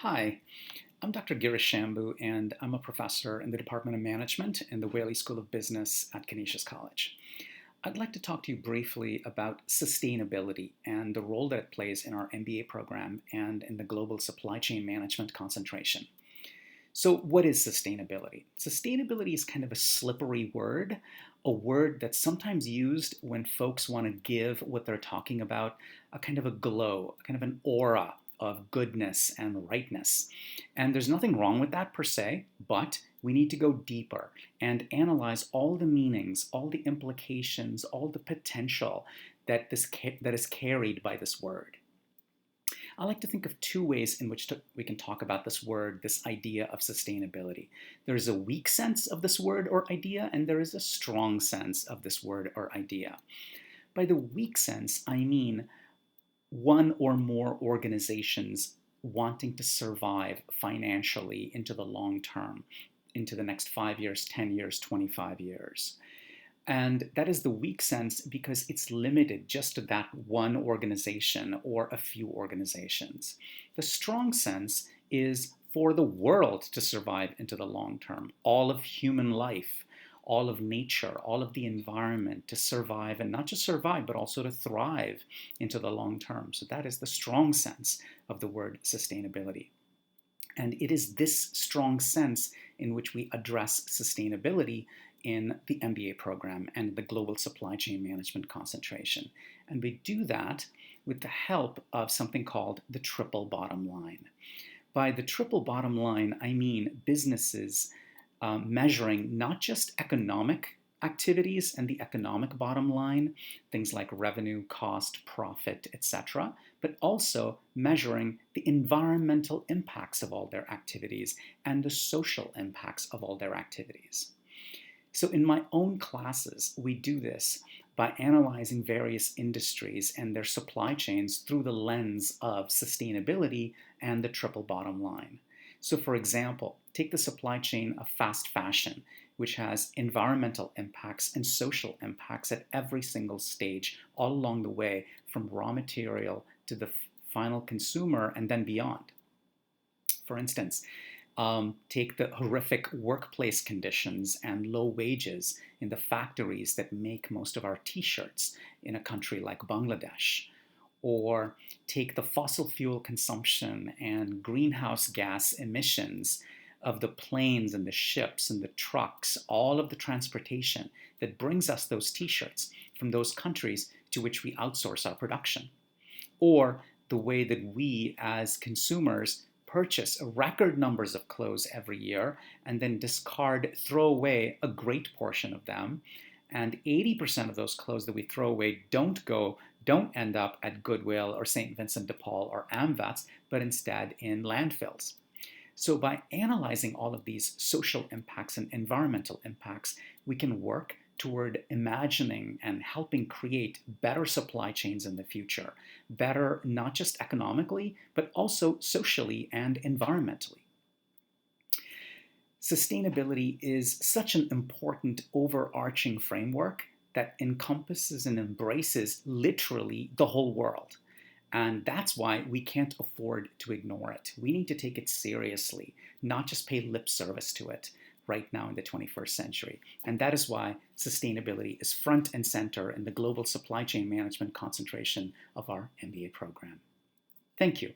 Hi, I'm Dr. Girish Shambu, and I'm a professor in the Department of Management in the Whaley School of Business at Canisius College. I'd like to talk to you briefly about sustainability and the role that it plays in our MBA program and in the global supply chain management concentration. So, what is sustainability? Sustainability is kind of a slippery word, a word that's sometimes used when folks want to give what they're talking about a kind of a glow, kind of an aura of goodness and rightness. And there's nothing wrong with that per se, but we need to go deeper and analyze all the meanings, all the implications, all the potential that is carried by this word. I like to think of two ways in which we can talk about this word, this idea of sustainability. There is a weak sense of this word or idea, and there is a strong sense of this word or idea. By the weak sense, I mean one or more organizations wanting to survive financially into the long term, into the next 5 years, 10 years, 25 years. And that is the weak sense because it's limited just to that one organization or a few organizations. The strong sense is for the world to survive into the long term, all of human life, all of nature, all of the environment to survive, and not just survive, but also to thrive into the long term. So that is the strong sense of the word sustainability. And it is this strong sense in which we address sustainability in the MBA program and the global supply chain management concentration. And we do that with the help of something called the triple bottom line. By the triple bottom line, I mean businesses measuring not just economic activities and the economic bottom line, things like revenue, cost, profit, etc., but also measuring the environmental impacts of all their activities and the social impacts of all their activities. So in my own classes, we do this by analyzing various industries and their supply chains through the lens of sustainability and the triple bottom line. So for example, take the supply chain of fast fashion, which has environmental impacts and social impacts at every single stage, all along the way, from raw material to the final consumer and then beyond. For instance, take the horrific workplace conditions and low wages in the factories that make most of our t-shirts in a country like Bangladesh. Or take the fossil fuel consumption and greenhouse gas emissions of the planes and the ships and the trucks, all of the transportation that brings us those t-shirts from those countries to which we outsource our production. Or the way that we as consumers purchase record numbers of clothes every year and then throw away a great portion of them. And 80% of those clothes that we throw away don't end up at Goodwill or St. Vincent de Paul or AmVets, but instead in landfills. So by analyzing all of these social impacts and environmental impacts, we can work toward imagining and helping create better supply chains in the future, better not just economically, but also socially and environmentally. Sustainability is such an important overarching framework that encompasses and embraces literally the whole world. And that's why we can't afford to ignore it. We need to take it seriously, not just pay lip service to it right now in the 21st century. And that is why sustainability is front and center in the global supply chain management concentration of our MBA program. Thank you.